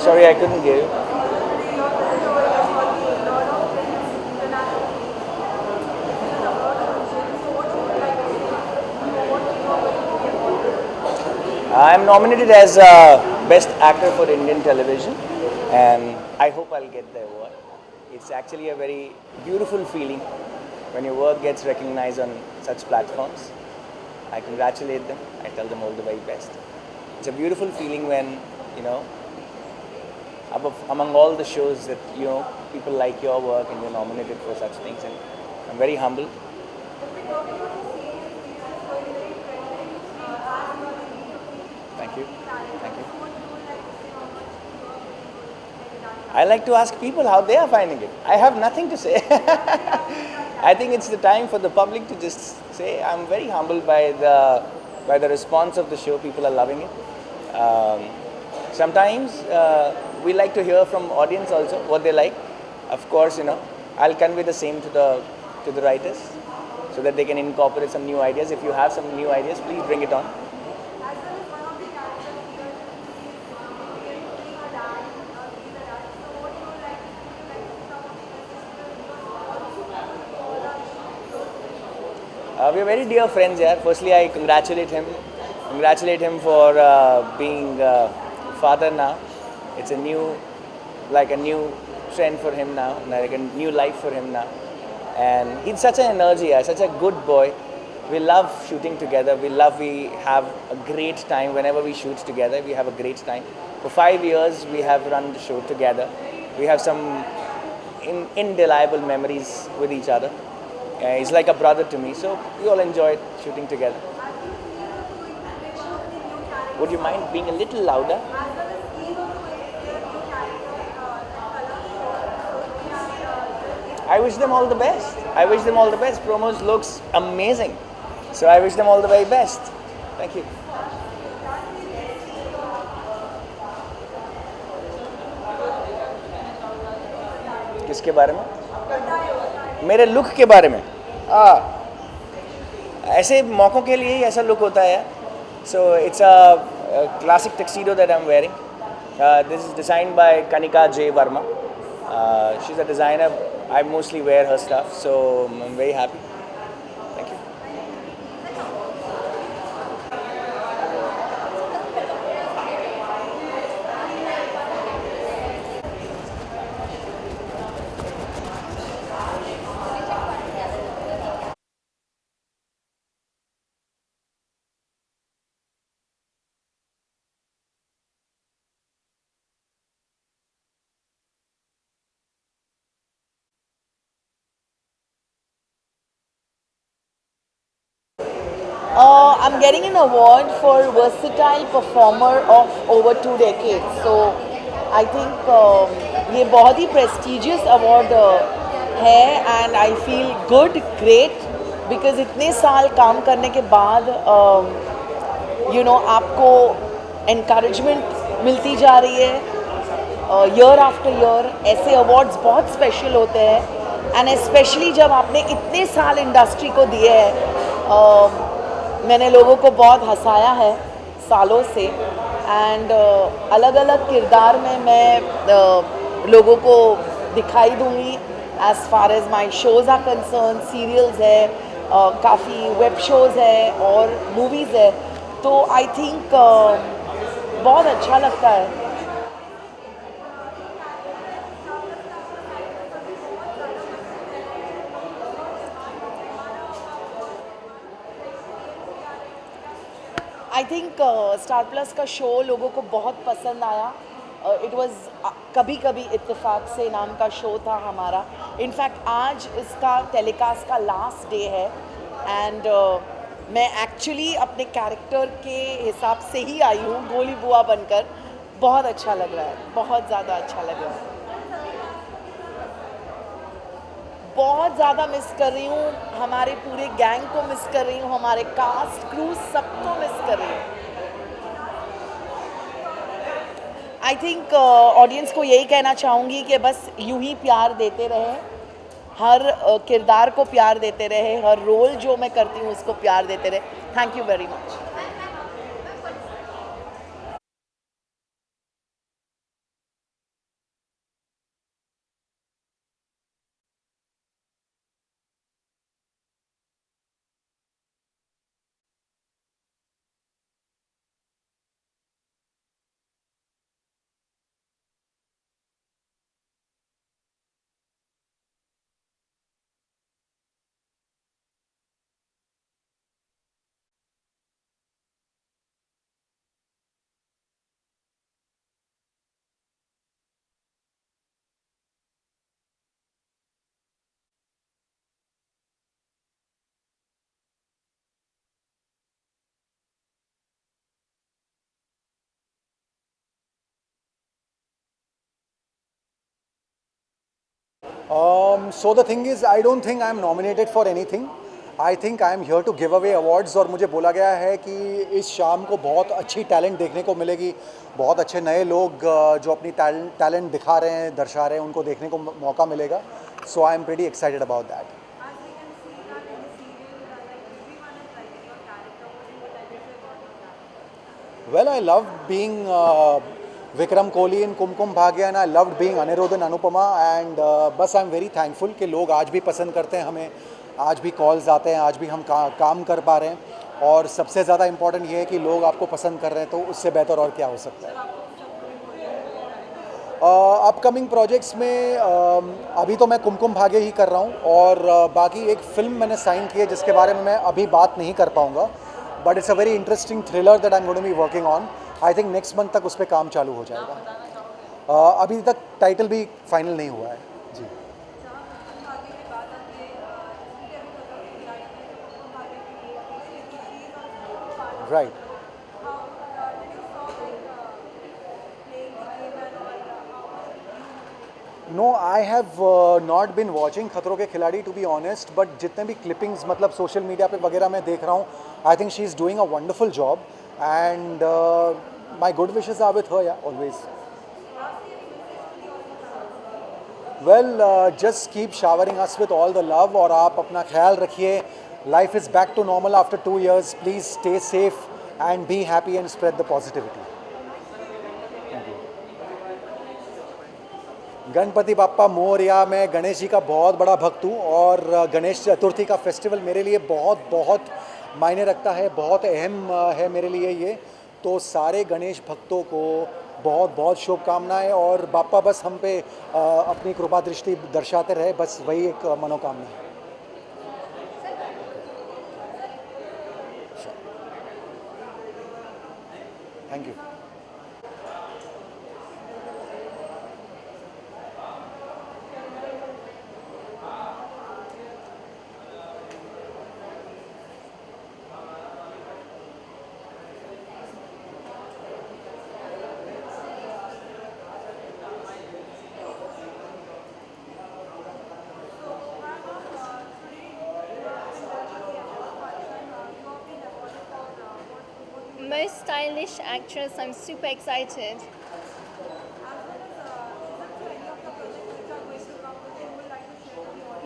Sorry, I couldn't hear you. I'm nominated as Best Actor for Indian Television, and I hope I'll get the award. It's actually a very beautiful feeling when your work gets recognized on such platforms. I congratulate them. I tell them all the very best. It's a beautiful feeling when, you know, among all the shows that, people like your work and you're nominated for such things. And I'm very humbled. Thank you. Thank you. I like to ask people how they are finding it. I have nothing to say. I think it's the time for the public to just say I'm very humbled by the response of the show. People are loving it. Sometimes we like to hear from audience also what they like. Of course, I'll convey the same to the writers so that they can incorporate some new ideas. If you have some new ideas, please bring it on. We are very dear friends here. Firstly, I congratulate him for being father now. It's a new trend for him now, like a new life for him now. And he's such an energy, such a good boy. We love shooting together. We have a great time whenever we shoot together. We have a great time. For 5 years, we have run the show together. We have some indelible memories with each other. He's like a brother to me, so we all enjoyed shooting together. Would you mind being a little louder? I wish them all the best. Promos looks amazing. So I wish them all the very best. Thank you. किसके बारे में? मेरे look के बारे में ऐसे मौकों के लिए ही ऐसा लुक होता है. So it's a classic tuxedo that I am wearing. This is designed by Kanika J Verma. She is a designer. I mostly wear her stuff, so I am very happy. Thank you. I'm getting an award for versatile performer of over 2 decades. So I think ये बहुत ही prestigious award है, and I feel good, great, because इतने साल काम करने के बाद आपको encouragement मिलती जा रही है year after year. ऐसे awards बहुत special होते हैं, and especially जब आपने इतने साल इंडस्ट्री को दिए हैं. मैंने लोगों को बहुत हंसाया है सालों से, एंड अलग अलग किरदार में मैं लोगों को दिखाई दूँगी as far as my shows are concern. Serials है, काफ़ी वेब शोज़ है और मूवीज़ है. तो आई थिंक बहुत अच्छा लगता है. आई थिंक स्टार प्लस का शो लोगों को बहुत पसंद आया. इट वाज कभी कभी इत्तेफाक से नाम का शो था हमारा. इनफैक्ट आज इसका टेलीकास्ट का लास्ट डे है, एंड मैं एक्चुअली अपने कैरेक्टर के हिसाब से ही आई हूँ, गोली बुआ बनकर. बहुत अच्छा लग रहा है, बहुत ज़्यादा अच्छा लग रहा है. बहुत ज़्यादा मिस कर रही हूँ. हमारे पूरे गैंग को मिस कर रही हूँ, हमारे कास्ट क्रू सबको मिस कर रही हूँ. आई थिंक ऑडियंस को यही कहना चाहूँगी कि बस यूं ही प्यार देते रहे, हर किरदार को प्यार देते रहे, हर रोल जो मैं करती हूँ उसको प्यार देते रहे. Thank you very much. So the thing is, I don't think I am nominated for anything. I think I am here to give away awards और मुझे बोला गया है कि इस शाम को बहुत अच्छी टैलेंट देखने को मिलेगी, बहुत अच्छे नए लोग जो अपनी टैलेंट दिखा रहे हैं, दर्शा रहे हैं, उनको देखने को मौका मिलेगा. So I am pretty excited about that. Well, I loved being Vikram Kohli in Kumkum Bhagya and I loved being Anirudh and Anupama and बस I'm very thankful कि लोग आज भी पसंद करते हैं हमें, आज भी कॉल्स आते हैं, आज भी हम काम कर पा रहे हैं और सबसे ज़्यादा इम्पोर्टेंट ये है कि लोग आपको पसंद कर रहे हैं तो उससे बेहतर और क्या हो सकता है. अपकमिंग प्रोजेक्ट्स में अभी तो मैं कुमकुम भाग्य ही कर रहा हूँ और बाकी एक फ़िल्म मैंने साइन की है जिसके बारे में मैं अभी बात नहीं कर पाऊँगा. But it's a very interesting thriller that I am going to be working on. I think next month तक उस पर काम चालू हो जाएगा. अभी तक टाइटल भी फाइनल नहीं हुआ है जी. Right. No, I have not been watching Khatron ke खिलाड़ी टू बी ऑनेस्ट, बट जितने भी क्लिपिंग्स मतलब सोशल मीडिया पे वगैरह मैं देख रहा हूँ, I think she is doing a wonderful job and my good wishes are with her yeah always. Well, just keep showering us with all the love और आप अपना ख्याल रखिए. Life is back to normal after 2 years. Please stay safe and be happy and spread the positivity. Ganpati Bappa Morya. मैं गणेश जी का बहुत बड़ा भक्त हूँ और गणेश चतुर्थी का फेस्टिवल मेरे लिए बहुत बहुत मायने रखता है, बहुत अहम है मेरे लिए ये. तो सारे गणेश भक्तों को बहुत बहुत शुभकामनाएं और बाप्पा बस हम पे अपनी कृपा दृष्टि दर्शाते रहे, बस वही एक मनोकामना है. Thank you. Most stylish actress, I'm super excited.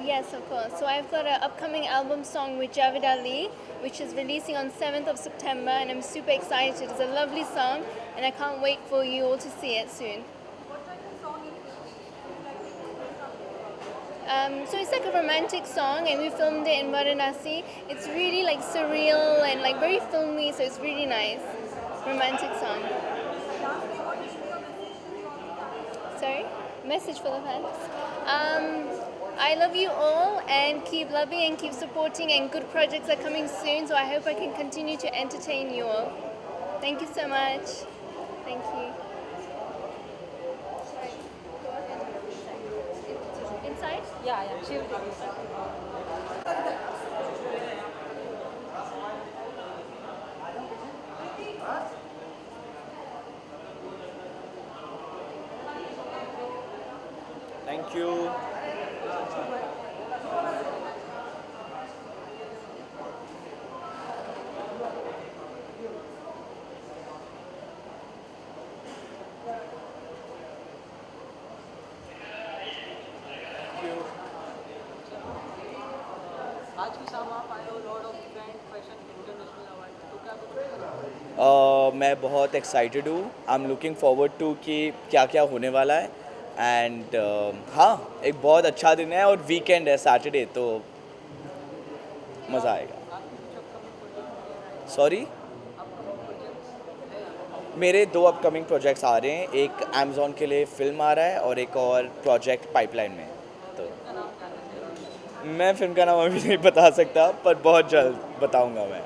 Yes, of course. So I've got an upcoming album song with Javed Ali, which is releasing on 7th of September, and I'm super excited. It's a lovely song, and I can't wait for you all to see it soon. So it's like a romantic song, and we filmed it in Varanasi. It's really like surreal and like very filmy, so it's really nice. Romantic song. Sorry? Message for the fans. I love you all and keep loving and keep supporting, and good projects are coming soon, so I hope I can continue to entertain you all. Thank you so much. Thank you. Inside? Yeah, she'll take it. Thank you. आज की शाम आप आए हो lord of event fashion international award, तो क्या कुछ मैं बहुत एक्साइटेड हूँ. I am looking forward to कि क्या क्या होने वाला है एंड हाँ, एक बहुत अच्छा दिन है और वीकेंड है, सैटरडे, तो मज़ा आएगा. सॉरी, मेरे 2 अपकमिंग प्रोजेक्ट्स आ रहे हैं. एक अमेज़ॉन के लिए फ़िल्म आ रहा है और एक और प्रोजेक्ट पाइपलाइन में. तो मैं फ़िल्म का नाम अभी नहीं बता सकता, पर बहुत जल्द बताऊंगा मैं.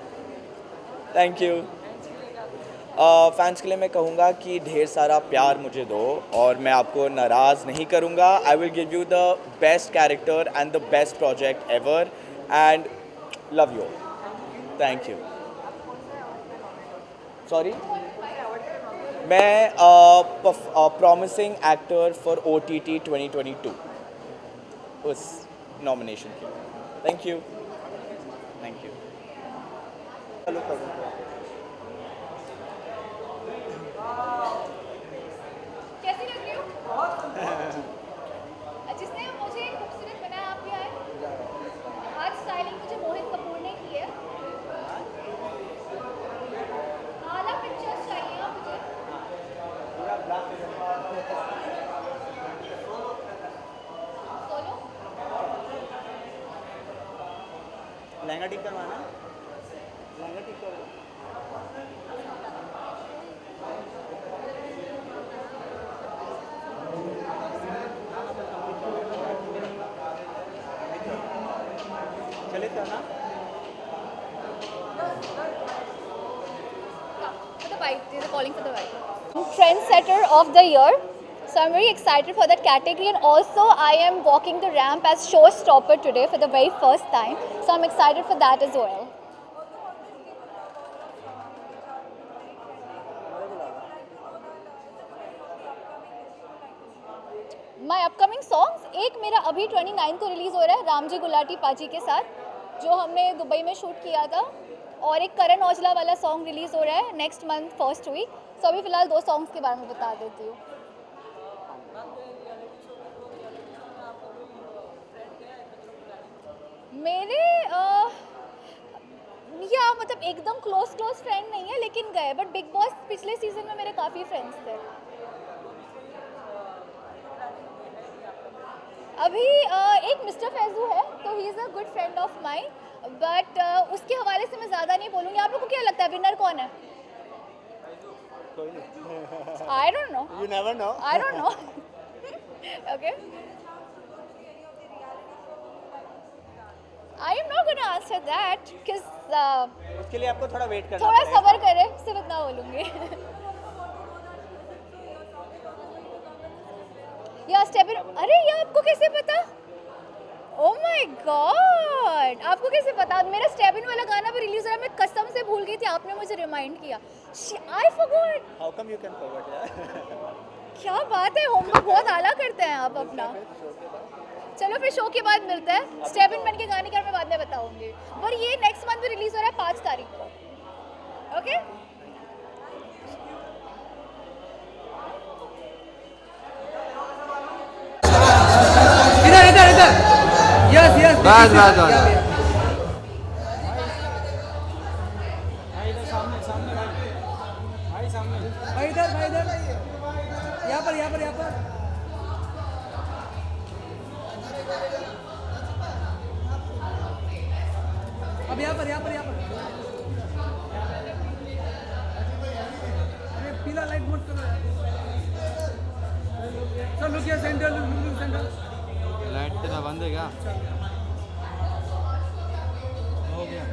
Thank you. फैंस के लिए मैं कहूँगा कि ढेर सारा प्यार मुझे दो और मैं आपको नाराज़ नहीं करूँगा. I will give you the best character and the best project ever and love you. Thank you. Sorry, मैं प्रॉमिसिंग एक्टर फॉर OTT 2022. उस नॉमिनेशन के लिए। Thank you. Thank you. कैसी लग रही हो? जिसने मुझे खूबसूरत बनाया आप भी आए। आज स्टाइलिंग मुझे मोहित कपूर ने की है। आला पिक्चर्स चाहिए आप मुझे। सोलो लहंगा ठीक करवाना। लहंगा ठीक करवाना। चले करना। for the white. They're calling for the white. Trendsetter of the year. So I'm very excited for that category, and also I am walking the ramp as showstopper today for the very first time. So I'm excited for that as well. My upcoming songs, एक मेरा अभी 29 को release हो रहा है रामजी गुलाटी पाजी के साथ, जो हमने दुबई में शूट किया था, और एक करण औजला वाला सॉन्ग रिलीज़ हो रहा है नेक्स्ट मंथ फर्स्ट वीक। सो अभी फ़िलहाल 2 सॉन्ग्स के बारे में बता देती हूँ। मेरे या मतलब एकदम क्लोज फ्रेंड नहीं है, लेकिन गए, बट बिग बॉस पिछले सीज़न में मेरे काफ़ी फ्रेंड्स थे। अभी एक मिस्टर फैजू है, तो he is a good friend of mine, but उसके हवाले से मैं ज़्यादा नहीं बोलूँगी। आप लोगों को क्या लगता है विनर कौन है? आई don't no. You never know. I don't no. Okay, I am not gonna answer that because उसके लिए आपको थोड़ा वेट करना थोड़ा पड़ेगा। सब्र करें, सिर्फ इतना बोलूँगी। या स्टेप इन। अरे ये आपको कैसे पता? ओह माय गॉड, आपको कैसे पता? मेरा स्टेप इन वाला गाना भी रिलीज हो रहा है, मैं कसम से भूल गई थी, आपने मुझे रिमाइंड किया। I forgot. How come you can forget यार? क्या बात है, होमवर्क बहुत आला करते हैं आप अपना। चलो फिर शो के बाद मिलते हैं। स्टेप इन के गाने का मैं बाद में बताऊंगी, पर ये नेक्स्ट मंथ में रिलीज हो रहा है 5 तारीख को। ओके, बस बस बस अब यहाँ पर अरे पीला लाइट मत करो यार। Sir look here, centre, look centre. Light तेरा बंद है क्या? हो गया।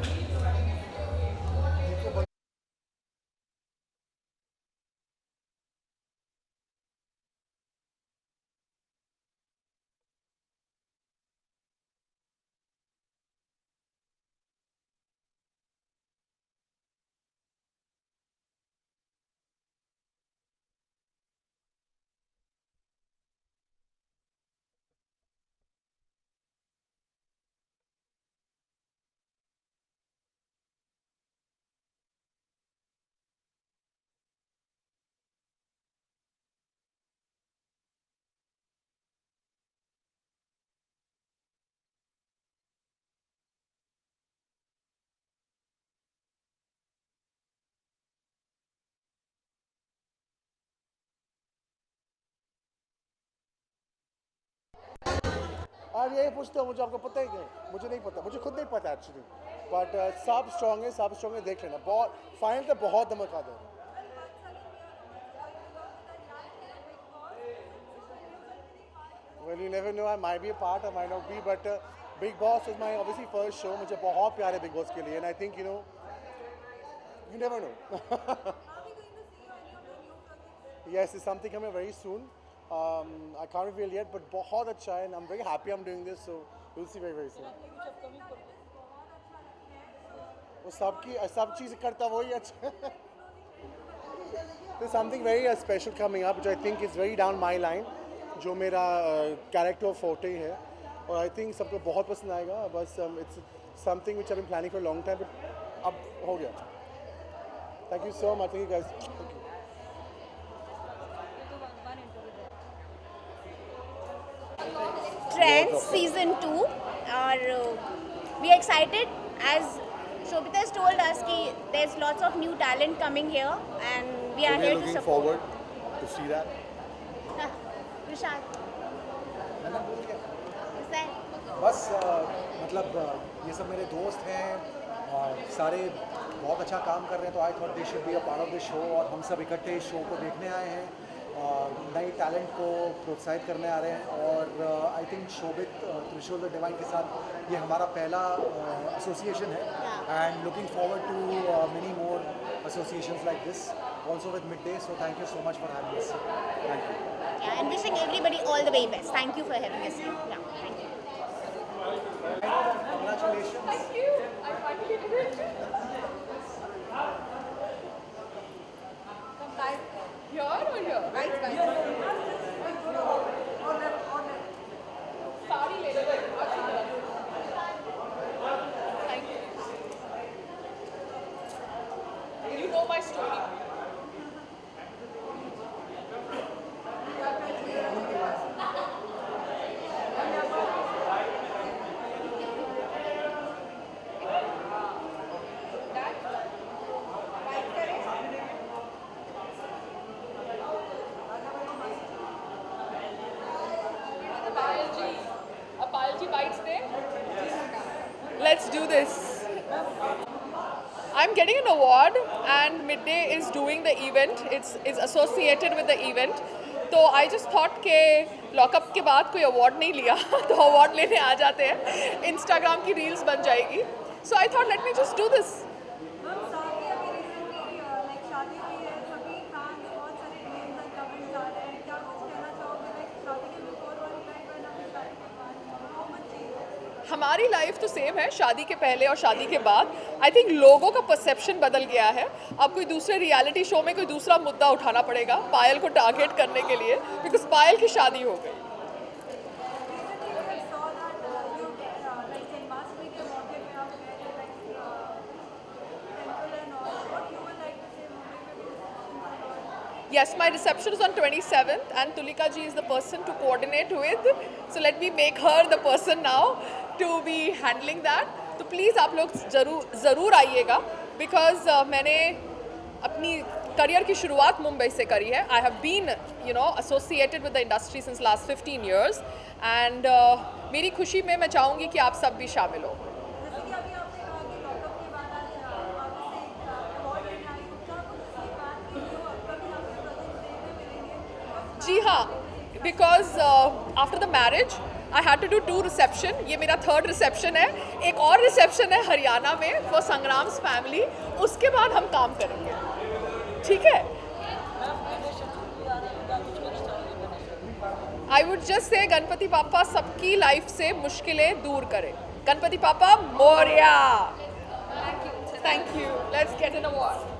आज यही पूछते हो मुझे, आपको पता ही नहीं? मुझे नहीं पता, मुझे खुद नहीं पता एक्चुअली, बट सब स्ट्रॉन्ग है, देख लेना। बहुत फाइनल तो बहुत धमाकेदार है। Well, you never know. I might be a part, I might not be, but Big Boss was my obviously first show. मुझे बहुत प्यार है Big Boss के लिए, and I think you never know. Yes, it's something coming very soon. I can't reveal yet, but बहुत अच्छा है, and I'm very happy I'm doing this, so we'll see very soon. वो सब चीज़ करता वही अच्छा। There's something very special coming up, which I think is very down my line, जो मेरा character forte है, और आई थिंक सबको बहुत पसंद आएगा. बस it's something which I been planning for long time, but अब हो गया. Thank you so much. Thank you guys. Thank you. Trends season 2 और we are excited as Shobita has told us कि there's lots of new talent coming here and we are here to support. forward to see that. Rishad. बस मतलब ये सब मेरे दोस्त हैं, सारे बहुत अच्छा काम कर रहे हैं, तो I thought they should be a part of the show. और हम सब इकट्ठे इस शो को देखने आए हैं, नई टैलेंट को प्रोत्साहित करने आ रहे हैं. और आई थिंक शोभित त्रिशूल द डिवाइन के साथ ये हमारा पहला एसोसिएशन है, and looking forward to many more associations like this, also with Midday. So thank you so much for having us. Thank you. Yeah, and wishing everybody all the very best. Thank you for having us here. Yeah, thank you. Congratulations. Thank you. I finally did it. Come live. Here or here? Right, guys. Sorry, lady. Thank you. You know my story. Apology bites there. Let's do this. I'm getting an award and Midday is doing the event. It's associated with the event. तो I just thought कि lockup के बाद कोई award नहीं लिया तो award लेने आ जाते हैं, इंस्टाग्राम की रील्स बन जाएगी. So I thought let me just do this. हमारी लाइफ तो सेम है, शादी के पहले और शादी के बाद. आई थिंक लोगों का परसेप्शन बदल गया है. अब कोई दूसरे रियलिटी शो में कोई दूसरा मुद्दा उठाना पड़ेगा पायल को टारगेट करने के लिए, बिकॉज पायल की शादी हो गई. Yes, my reception is on 27th and Tulika ji is the person to coordinate with. So let me make her the person now to be handling that. तो प्लीज़ आप लोग ज़रूर आइएगा, बिकॉज मैंने अपनी करियर की शुरुआत मुंबई से करी है. I have been associated with the industry since last 15 years and मेरी खुशी में मैं चाहूँगी कि आप सब भी शामिल हो. जी हाँ, because after the marriage I had to do 2 reception. ये मेरा 3rd रिसेप्शन है. एक और रिसेप्शन है हरियाणा में फॉर संग्राम्स फैमिली. उसके बाद हम काम करेंगे, ठीक है? I would just say Ganpati पापा सबकी लाइफ से मुश्किलें दूर करें. गणपति पापा Morya. Thank you. Let's get an award.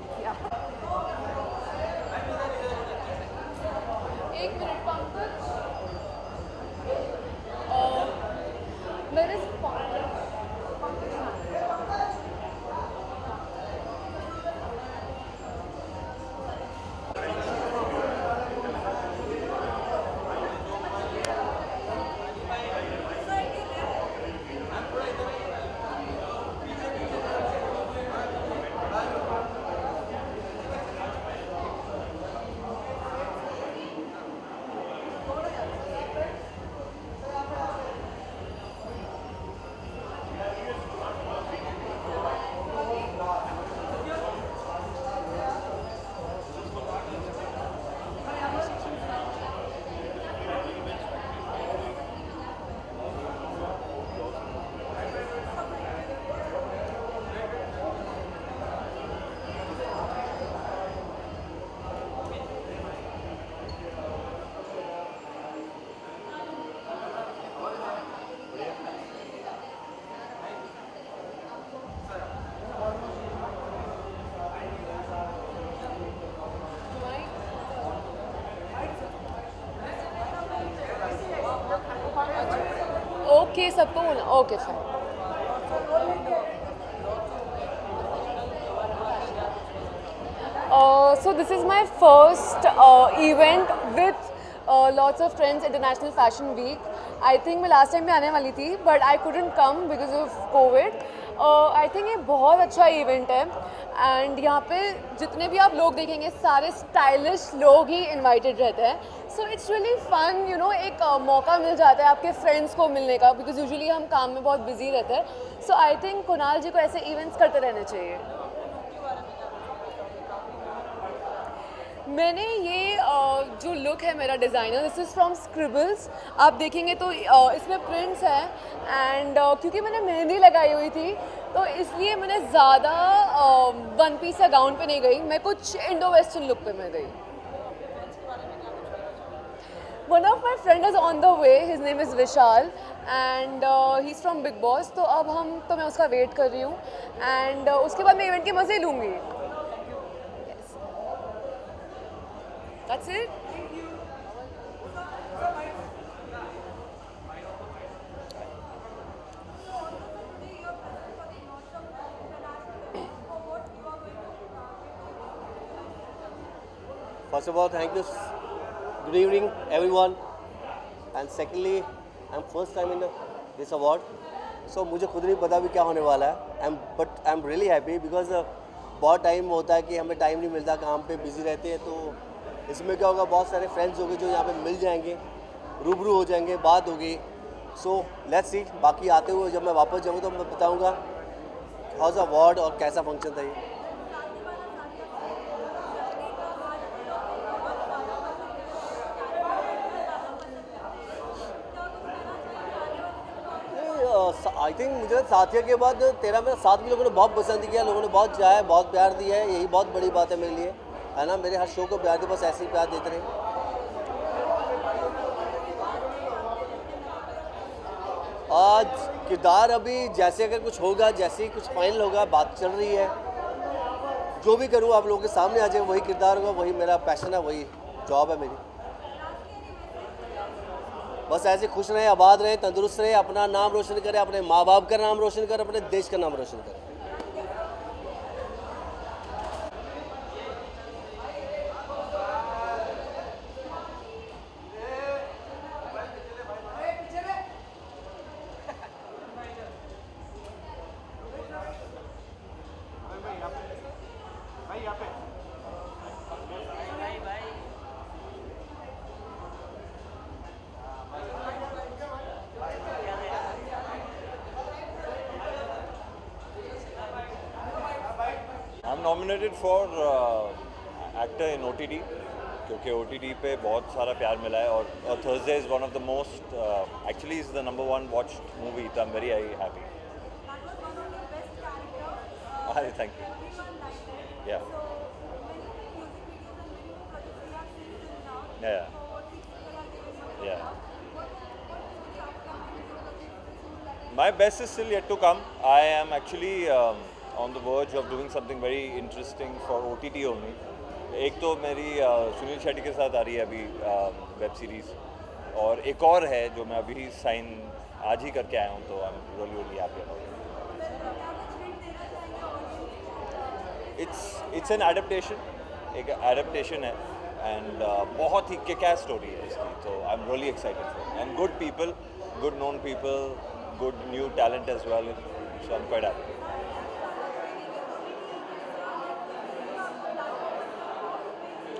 एक मिनट पंकज, मेरे कि सबको बोलना okay fine. So this is my first event with lots of friends, International Fashion Week. I think मैं last time भी आने वाली थी, but I couldn't come because of COVID. I think ये बहुत अच्छा event है and यहाँ पे जितने भी आप लोग देखेंगे सारे stylish लोग ही invited रहते हैं. So it's really fun, you know, एक मौका मिल जाता है आपके friends को मिलने का, because usually हम काम में बहुत busy रहते हैं. So I think कुणाल जी को ऐसे events करते रहने चाहिए. मैंने ये जो लुक है मेरा designer, this is from scribbles. आप देखेंगे तो इसमें प्रिंट्स हैं एंड क्योंकि मैंने मेहंदी लगाई हुई थी तो इसलिए मैंने ज़्यादा वन पीस या गाउन पे नहीं गई, मैं कुछ इंडो वेस्टर्न लुक पे मैं गई. One of my friend is on the way, his name is Vishal and he is from big boss. तो मैं उसका वेट कर रही हूँ एंड उसके बाद मैं इवेंट के मज़े लूँगी. That's it. First of all, thank you. Good evening, everyone. And secondly, I'm first time in this award, so मुझे खुद नहीं पता भी क्या होने वाला है. But I'm really happy because बहुत टाइम होता है कि हमें टाइम नहीं मिलता, काम पे बिजी रहते हैं. तो इसमें क्या होगा, बहुत सारे फ्रेंड्स होंगे जो यहाँ पे मिल जाएंगे, रूबरू हो जाएंगे, बात होगी. So let's see. बाकी आते हुए जब मैं वापस जाऊँगा तो मैं बताऊँगा हाउस अवार्ड और कैसा फंक्शन था ये. आई थिंक मुझे साथिया के बाद तेरा मेरा साथ भी लोगों ने बहुत पसंद किया, लोगों ने बहुत चाहा है, बहुत प्यार दिया है. यही बहुत बड़ी बात है मेरे लिए, है ना. मेरे हर शो को प्यार दे, बस ऐसे ही प्यार देते रहे. आज किरदार अभी जैसे अगर कुछ होगा, जैसे ही कुछ फाइनल होगा, बात चल रही है, जो भी करूँ आप लोगों के सामने आ जाए, वही किरदार होगा, वही मेरा पैशन है, वही जॉब है मेरी. बस ऐसे खुश रहें, आबाद रहें, तंदुरुस्त रहें, अपना नाम रोशन करें, अपने माँ बाप का नाम रोशन करें, अपने देश का नाम रोशन करें. I'm nominated for actor in OTT क्योंकि OTT पे बहुत सारा प्यार मिला है और Thursday is one of the most actually is the #1 watched movie, so I'm very happy. Thank you. Yeah. Yeah. My best is still yet to come. I am actually on the verge of doing something very interesting for OTT only. एक तो मेरी सुनील शेट्टी के साथ आ रही है अभी web series, और एक और है जो मैं अभी साइन आज ही करके आया हूँ, तो I am really happy about it. It's an adaptation है एंड बहुत ही किक-एस स्टोरी है इसकी, तो I am really excited for and good people, good known people, good new talent as well, so I'm quite happy.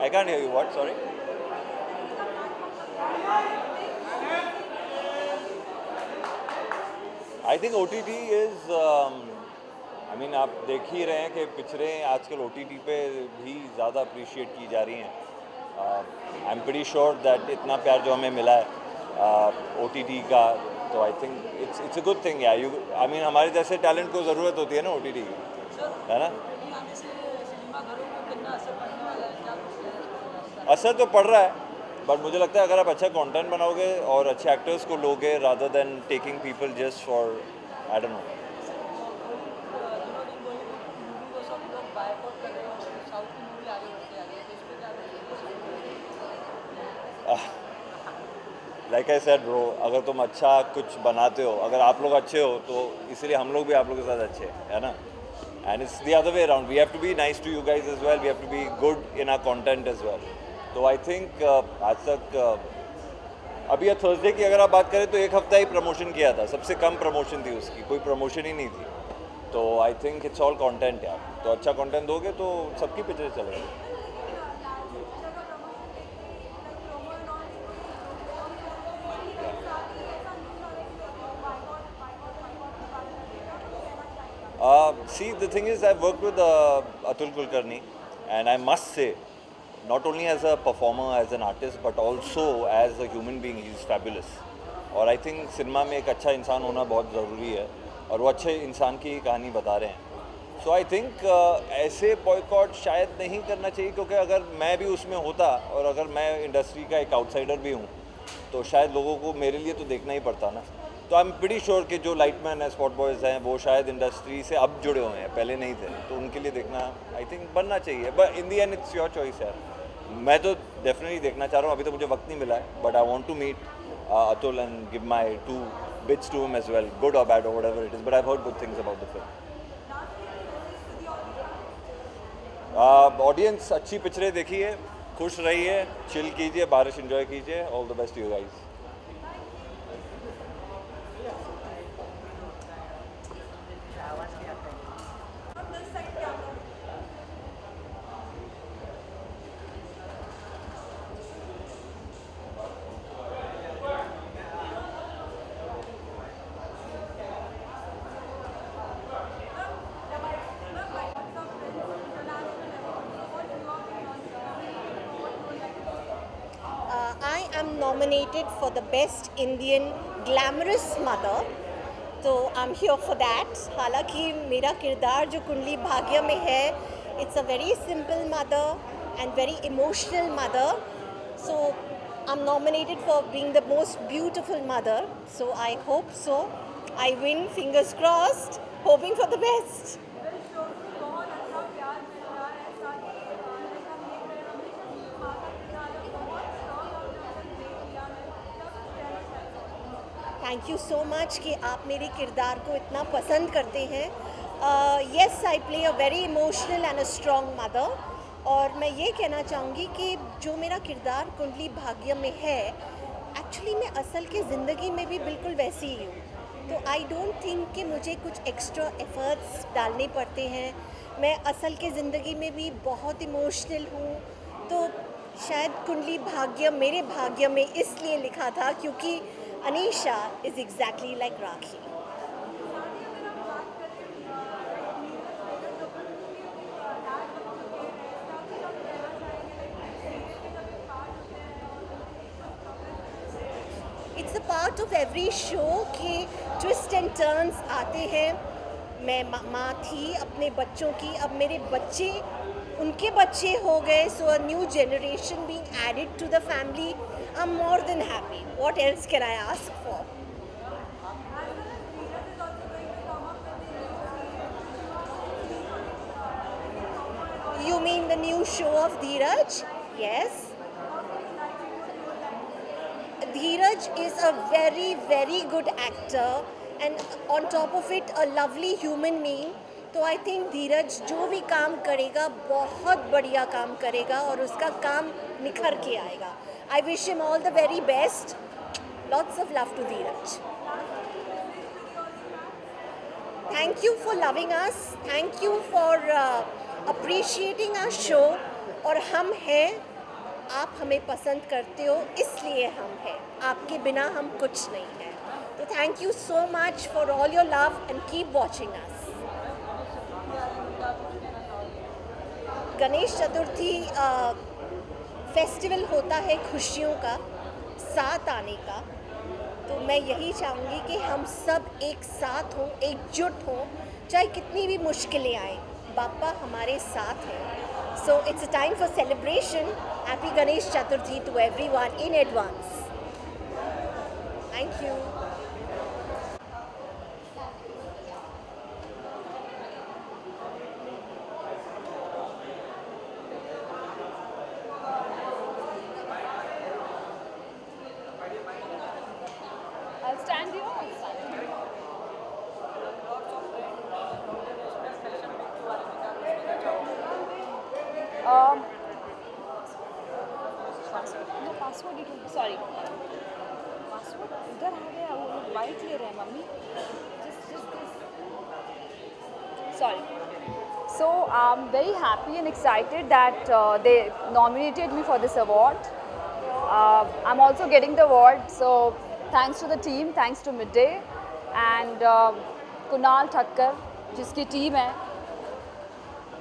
I can't hear you. What? Sorry. I think OTT is I mean आप देख ही रहे हैं कि पिक्चरें आजकल OTT पे भी ज़्यादा अप्रिशिएट की जा रही हैं. I'm pretty sure that इतना प्यार जो हमें मिला है OTT का, तो I think it's a good thing. या यू आई मीन हमारे जैसे टैलेंट को ज़रूरत होती है ना OTT की, है ना. असर तो पड़ रहा है, बट मुझे लगता है अगर आप अच्छा कंटेंट बनाओगे और अच्छे एक्टर्स को लोगे rather than taking people just for I don't no. Like I said bro, अगर तुम अच्छा कुछ बनाते हो, अगर आप लोग अच्छे हो तो इसलिए हम लोग भी आप लोगों के साथ अच्छे हैं, है ना. And it's the other way around, we have to be nice to you guys as well, we have to be good in our content as well. तो आई थिंक आज तक अभी थर्सडे की अगर आप बात करें तो 1 हफ्ता ही प्रमोशन किया था, सबसे कम प्रमोशन थी उसकी, कोई प्रमोशन ही नहीं थी. तो I think it's all content यार, तो अच्छा कंटेंट दोगे तो सबकी पिक्चर चलेगी. See, the thing is, I've worked with Atul Kulkarni, and I must say, not only as a performer, as an artist, but also as a human being, he is fabulous. और I think cinema में एक अच्छा इंसान होना बहुत ज़रूरी है, और वो अच्छे इंसान की कहानी बता रहे हैं. सो आई थिंक ऐसे बॉयकॉट शायद नहीं करना चाहिए, क्योंकि अगर मैं भी उसमें होता और अगर मैं इंडस्ट्री का एक आउटसाइडर भी हूँ तो शायद लोगों को मेरे लिए तो देखना ही पड़ता ना. तो आई एम प्रीटी श्योर कि जो लाइटमैन है, स्पॉट बॉयज़ हैं, वो शायद इंडस्ट्री से अब जुड़े हुए हैं, पहले नहीं थे, तो उनके लिए देखना आई थिंक बनना चाहिए. But in the and it's your choice यार. मैं तो डेफिनेटली देखना चाह रहा हूँ, अभी तो मुझे वक्त नहीं मिला है, but I want to meet Atul and give my 2 bits to him as well, good or bad or whatever it is, but I've heard good things about the film. Audience अच्छी पिक्चरें देखिए, खुश रहिए, चिल कीजिए, बारिश enjoy कीजिए. All the best to you guys. I am nominated for the Best Indian Glamorous Mother. तो I'm here for that. हालांकि मेरा किरदार जो कुंडली भाग्य में है, it's a very simple mother and very emotional mother. So I'm nominated for being the most beautiful mother. So I hope so. I win, fingers crossed, hoping for the best. Thank you so much कि आप मेरे किरदार को इतना पसंद करते हैं. Yes, I play a very emotional and a strong mother. और मैं ये कहना चाहूँगी कि जो मेरा किरदार कुंडली भाग्य में है, एक्चुअली मैं असल की ज़िंदगी में भी बिल्कुल वैसी ही हूँ. तो आई डोंट थिंक कि मुझे कुछ एक्स्ट्रा एफर्ट्स डालने पड़ते हैं. मैं असल की ज़िंदगी में भी बहुत इमोशनल हूँ. तो शायद कुंडली भाग्य मेरे भाग्य में इसलिए लिखा था क्योंकि Anisha is exactly like Rakhi. It's a part of every show कि twist and turns आते हैं. मैं माँ थी अपने बच्चों की, अब मेरे बच्चे उनके बच्चे हो गए. So a new generation being added to the family. I'm more than happy. What else can I ask for? You mean the new show of Dheeraj? Yes. Dheeraj is a very, very good actor, and on top of it, a lovely human being. तो I think धीरज जो भी काम करेगा बहुत बढ़िया काम करेगा और उसका काम निखर के आएगा. I wish him all the very best. Lots of love to Dheeraj. Thank you for loving us. Thank you for appreciating our show. और हम हैं, आप हमें पसंद करते हो, इसलिए हम हैं. आपके बिना हम कुछ नहीं हैं. तो thank you so much for all your love and keep watching us. Ganesh Chaturthi festival होता है खुशियों का, साथ आने का. तो मैं यही चाहूँगी कि हम सब एक साथ हों, एकजुट हों, चाहे कितनी भी मुश्किलें आएँ, बापा हमारे साथ हैं. So it's a time for celebration. Happy Ganesh Chaturthi to everyone in advance. Thank you. No password it sorry password इधर आ गया वो वाइट ले रहे हैं mummy sorry. So I'm very happy and excited that they nominated me for this award. I'm also getting the award, so thanks to the team, thanks to Midday and Kunal Thakkar, जिसकी team है.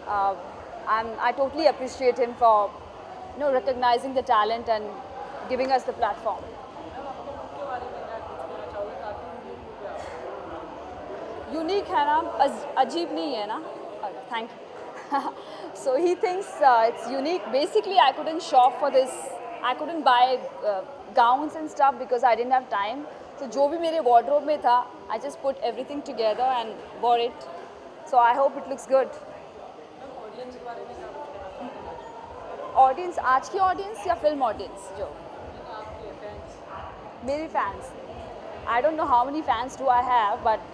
I totally appreciate him for recognizing the talent and giving us the platform. Unique है ना अजीब नहीं है ना thank you so he thinks it's unique basically I couldn't shop for this I couldn't buy gowns and stuff because I didn't have time तो जो भी मेरे वार्डरोब में था I just put everything together and wore it so I hope it looks good audience आज की audience या film audience जो मेरे fans I don't know how many fans do I have but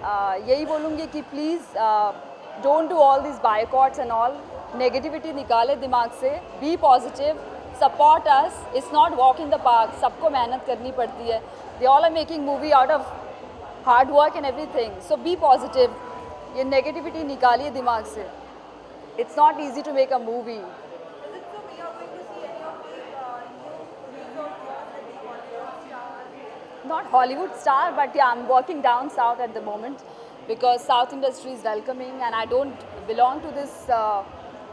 यही बोलूँगी कि please don't do all this boycotts and all negativity निकाले दिमाग से be positive support us it's not walk in the park सबको मेहनत करनी पड़ती है they all are making movie out of hard work and everything so be positive ये negativity निकालिए दिमाग से it's not easy to make a movie not Hollywood star, but yeah, I'm working down south at the moment because South industry is welcoming and I don't belong to this